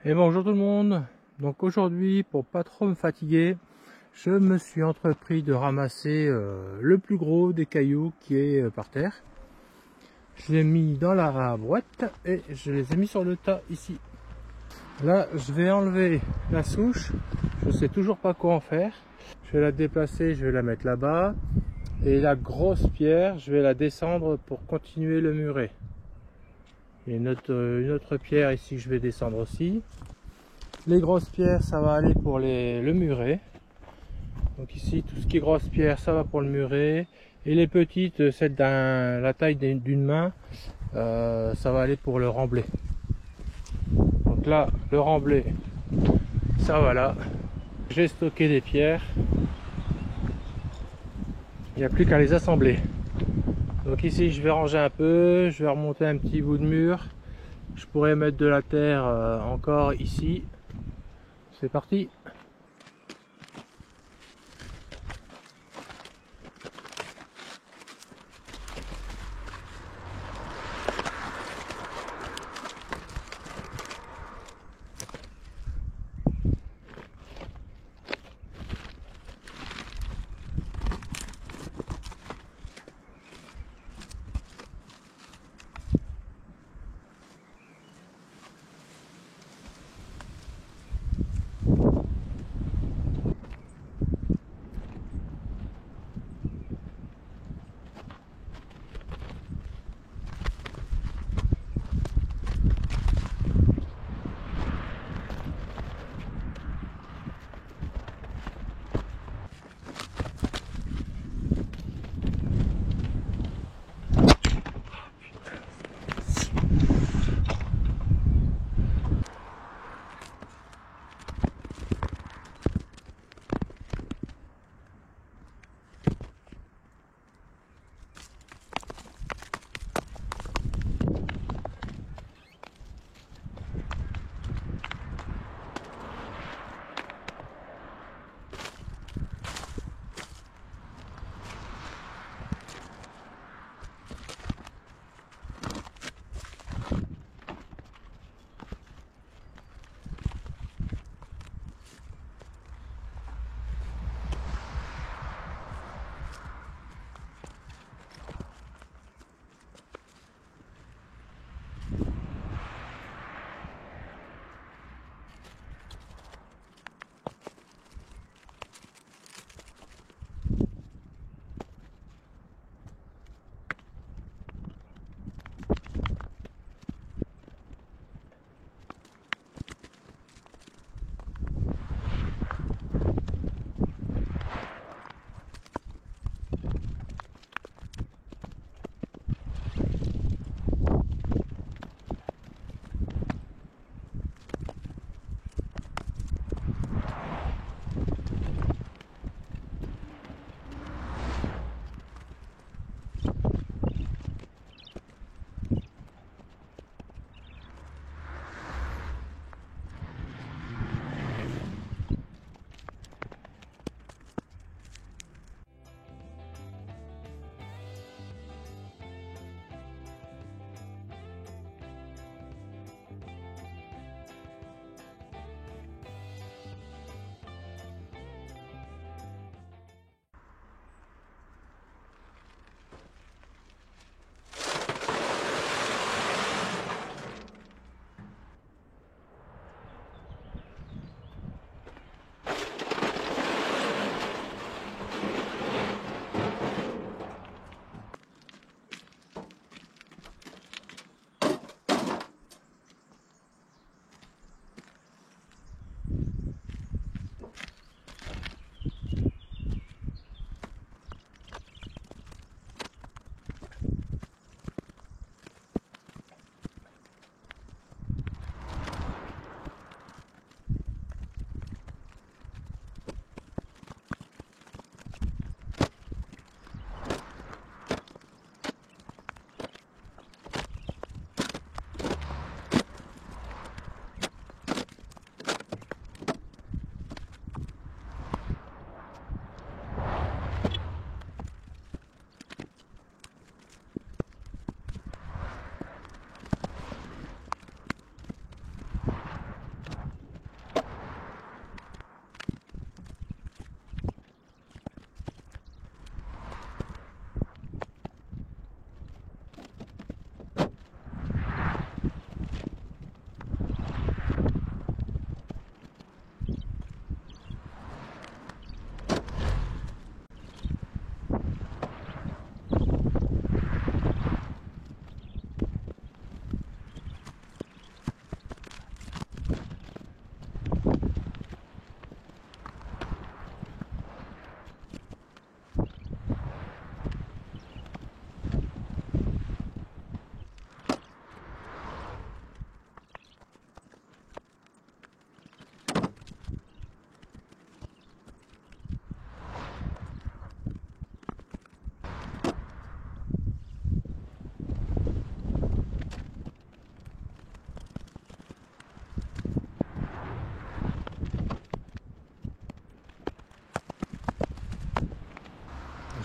Et bonjour tout le monde. Donc aujourd'hui, pour pas trop me fatiguer, je me suis entrepris de ramasser le plus gros des cailloux qui est par terre. Je l'ai mis dans la boîte et je les ai mis sur le tas ici. Là, je vais enlever la souche. Je sais toujours pas quoi en faire. Je vais la déplacer, je vais la mettre là-bas. Et la grosse pierre, je vais la descendre pour continuer le muret. Il y a une autre pierre ici que je vais descendre aussi. Les grosses pierres, ça va aller pour le muret. Donc ici, tout ce qui est grosse pierre, ça va pour le muret. Et les petites, celles de la taille d'une main, ça va aller pour le remblai. Donc là, le remblai, ça va là. J'ai stocké des pierres. Il n'y a plus qu'à les assembler. Donc ici, je vais ranger un peu. Je vais remonter un petit bout de mur. Je pourrais mettre de la terre encore ici. C'est parti.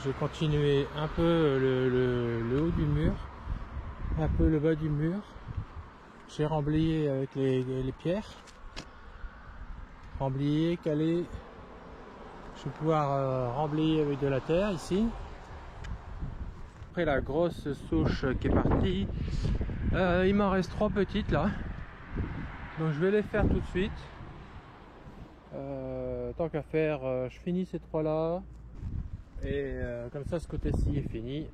j'ai continué un peu le haut du mur, un peu le bas du mur. J'ai remblayé avec les pierres, remblayé, calé. Je vais pouvoir remblayer avec de la terre ici. Après la grosse souche qui est partie, il m'en reste 3 petites là, donc je vais les faire tout de suite. Tant qu'à faire, je finis ces 3 là et comme ça ce côté-ci est fini.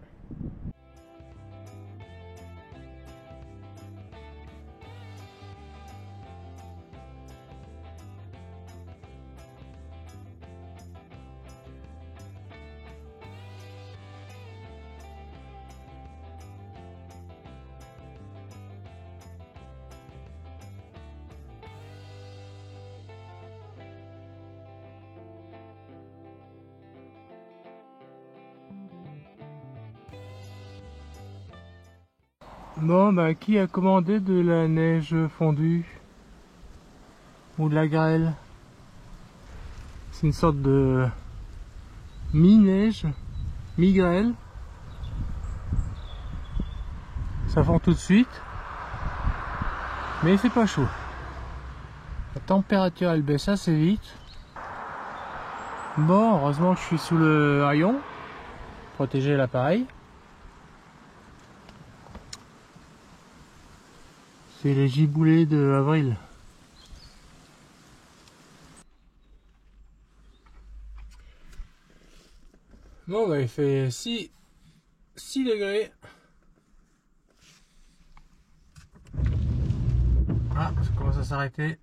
Bon, bah, qui a commandé de la neige fondue ou de la grêle? C'est une sorte de mi-neige, mi-grêle. Ça fond tout de suite, mais c'est pas chaud. La température elle baisse assez vite. Bon, heureusement que je suis sous le haillon, protéger l'appareil. C'est les giboulées de avril. Bon, bah, il fait 6 degrés. Ah, ça commence à s'arrêter.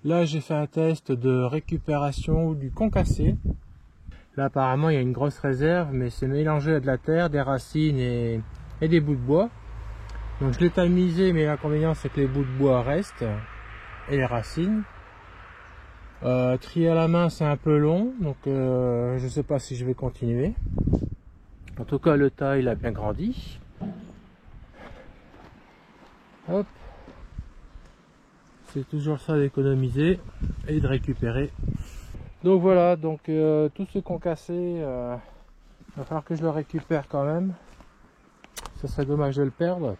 Là, j'ai fait un test de récupération du concassé. Là, apparemment, il y a une grosse réserve, mais c'est mélangé à de la terre, des racines et des bouts de bois. Donc, je l'ai tamisé, mais l'inconvénient, c'est que les bouts de bois restent et les racines. Trier à la main, c'est un peu long, donc je ne sais pas si je vais continuer. En tout cas, le tas, il a bien grandi. Hop. C'est toujours ça d'économiser et de récupérer. Donc voilà, donc tout ce concassé, il va falloir que je le récupère quand même. Ça serait dommage de le perdre.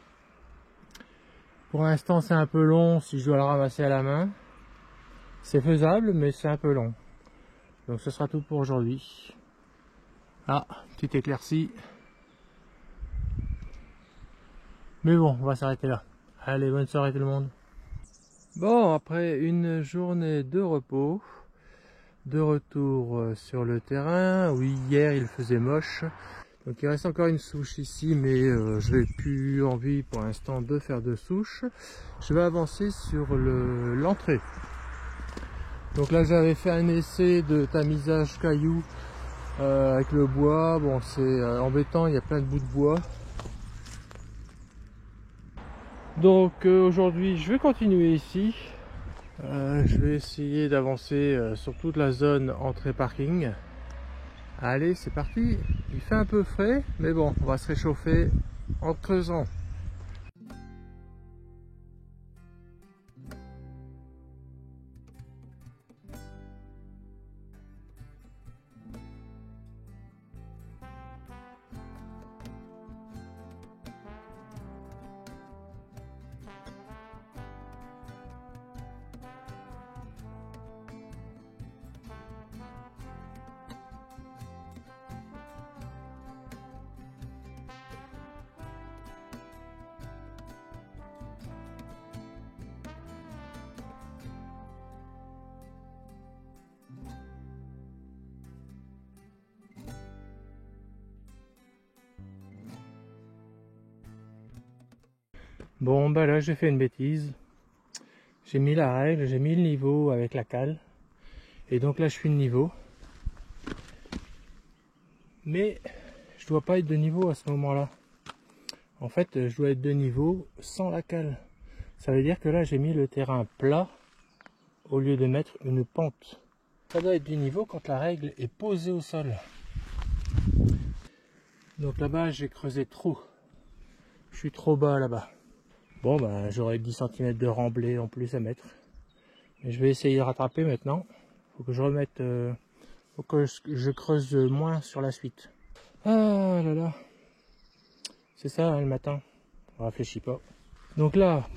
Pour l'instant c'est un peu long si je dois le ramasser à la main. C'est faisable mais c'est un peu long. Donc ce sera tout pour aujourd'hui. Ah, petite éclaircie. Mais bon, on va s'arrêter là. Allez, bonne soirée tout le monde. Bon, après une journée de repos, de retour sur le terrain. Oui, hier il faisait moche. Donc il reste encore une souche ici, mais je n'ai plus envie pour l'instant de faire de souche. Je vais avancer sur l'entrée. Donc là j'avais fait un essai de tamisage caillou avec le bois. Bon, c'est embêtant, il y a plein de bouts de bois. Donc aujourd'hui je vais continuer ici. Je vais essayer d'avancer sur toute la zone entrée parking. Allez, c'est parti. Il fait un peu frais, mais bon, on va se réchauffer en creusant. Bon bah là j'ai fait une bêtise. J'ai mis la règle, j'ai mis le niveau avec la cale. Et donc là je suis de niveau. Mais je dois pas être de niveau à ce moment-là. En fait je dois être de niveau sans la cale. Ça veut dire que là j'ai mis le terrain plat au lieu de mettre une pente. Ça doit être du niveau quand la règle est posée au sol. Donc là-bas j'ai creusé trop. Je suis trop bas là-bas. Bon bah j'aurai 10 cm de remblai en plus à mettre. Mais je vais essayer de rattraper maintenant. Faut que je remette, faut que je creuse moins sur la suite. Ah là là. C'est ça hein, le matin. On réfléchit pas. Donc là,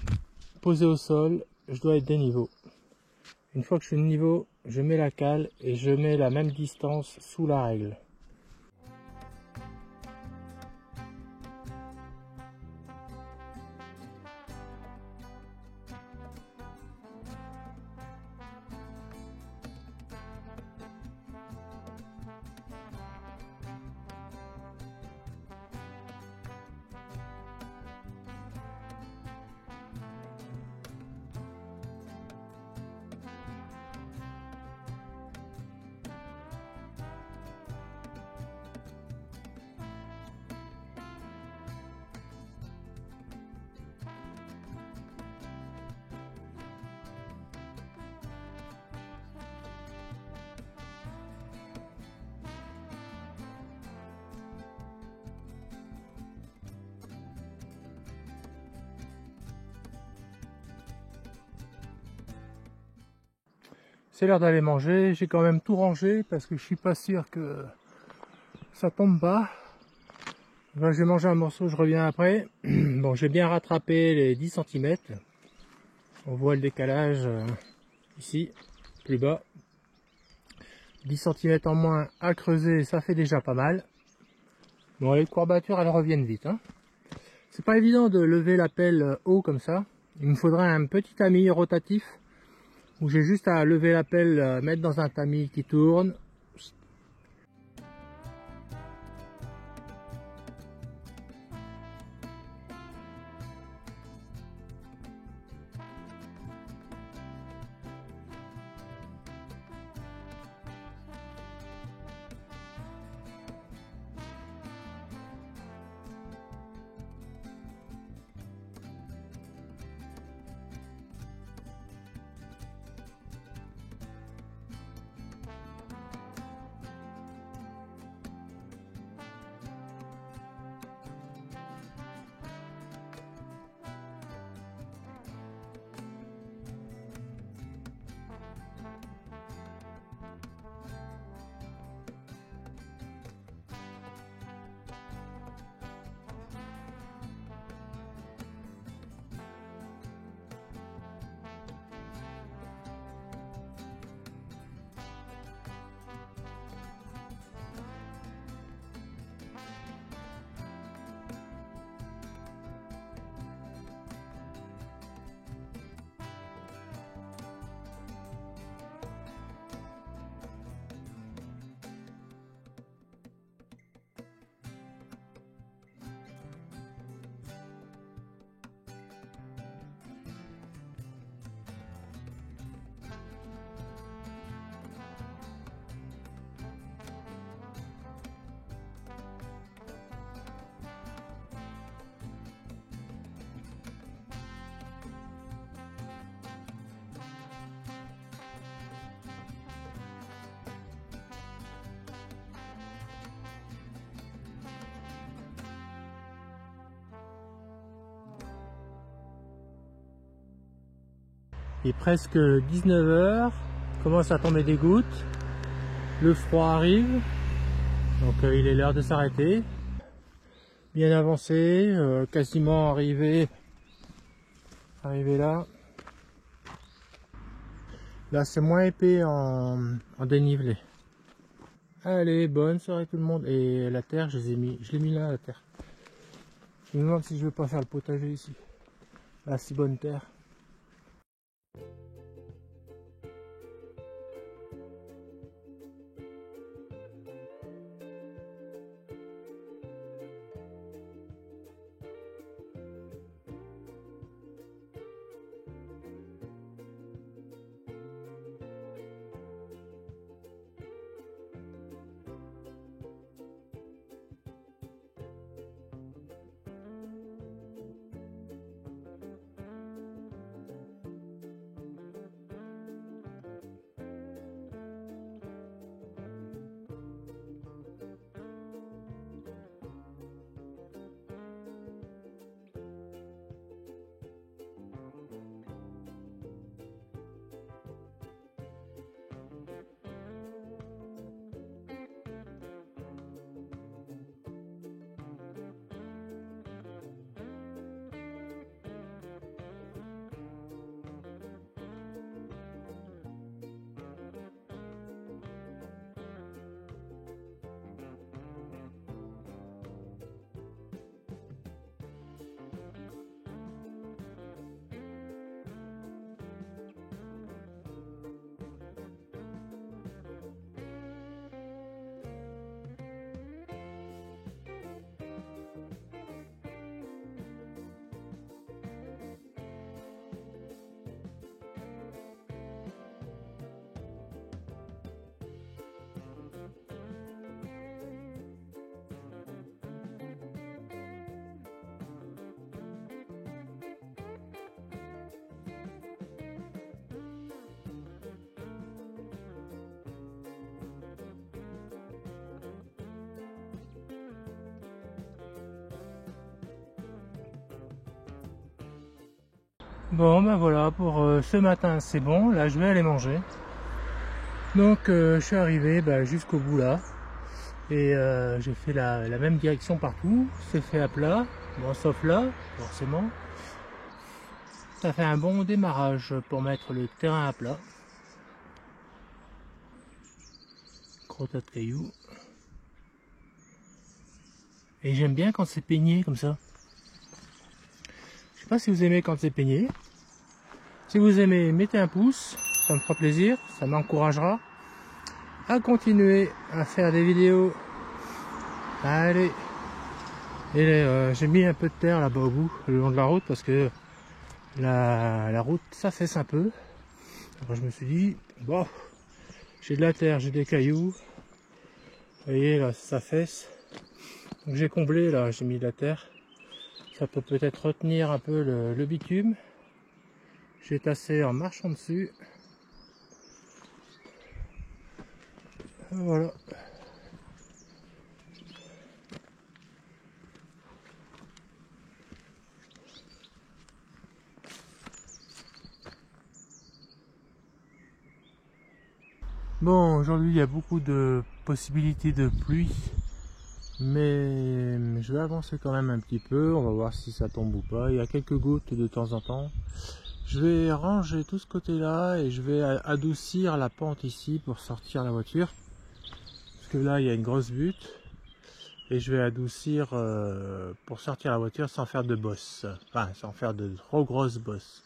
posé au sol, je dois être des niveaux. Une fois que je suis de niveau, je mets la cale et je mets la même distance sous la règle. C'est l'heure d'aller manger, j'ai quand même tout rangé parce que je suis pas sûr que ça tombe pas. Ben, je vais manger un morceau, je reviens après. Bon, j'ai bien rattrapé les 10 cm. On voit le décalage ici, plus bas. 10 cm en moins à creuser, ça fait déjà pas mal. Bon, les courbatures, elles reviennent vite. Hein. C'est pas évident de lever la pelle haut comme ça. Il me faudrait un petit tamis rotatif où j'ai juste à lever la pelle, mettre dans un tamis qui tourne. Il est presque 19 h, commence à tomber des gouttes, le froid arrive, donc il est l'heure de s'arrêter. Bien avancé, quasiment arrivé là. Là c'est moins épais en dénivelé. Allez, bonne soirée tout le monde. Et la terre, je l'ai mis là la terre. Je me demande si je vais pas faire le potager ici. La si bonne terre. Bon ben voilà, pour ce matin c'est bon, là je vais aller manger. Donc je suis arrivé jusqu'au bout là. Et j'ai fait la même direction partout, c'est fait à plat, bon sauf là, forcément. Ça fait un bon démarrage pour mettre le terrain à plat. Gros tas de cailloux. Et j'aime bien quand c'est peigné comme ça. Je sais pas si vous aimez quand c'est peigné. Si vous aimez, mettez un pouce, ça me fera plaisir, ça m'encouragera à continuer à faire des vidéos. Allez. Et j'ai mis un peu de terre là-bas au bout, le long de la route, parce que la route s'affaisse un peu. Alors je me suis dit, bon, j'ai de la terre, j'ai des cailloux. Vous voyez là, ça s'affaisse. Donc j'ai comblé là, j'ai mis de la terre. Ça peut peut-être retenir un peu le bitume. J'ai tassé en marchant dessus. Voilà. Bon, aujourd'hui il y a beaucoup de possibilités de pluie, mais je vais avancer quand même un petit peu, on va voir si ça tombe ou pas. Il y a quelques gouttes de temps en temps. Je vais ranger tout ce côté là et je vais adoucir la pente ici pour sortir la voiture, parce que là il y a une grosse butte, et je vais adoucir pour sortir la voiture sans faire de bosse, enfin sans faire de trop grosses bosses.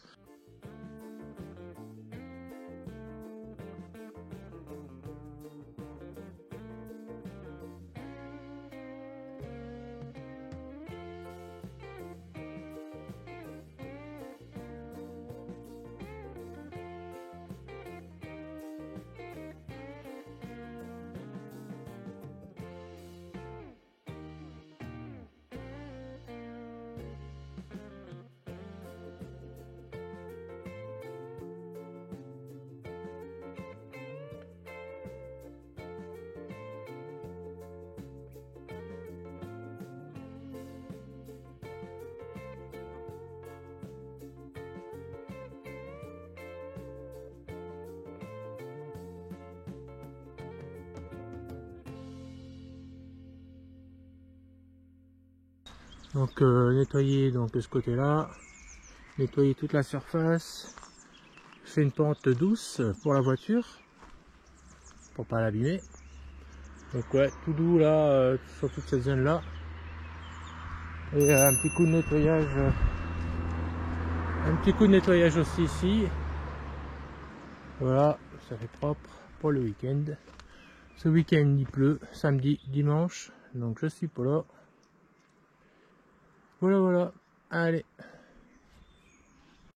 Donc nettoyer donc de ce côté là, nettoyer toute la surface. Je fais une pente douce pour la voiture pour pas l'abîmer. Donc ouais, tout doux là sur toute cette zone là, et un petit coup de nettoyage aussi ici. Voilà, ça fait propre pour le week-end. Ce week-end il pleut, samedi, dimanche, donc je suis pas là. Voilà, allez.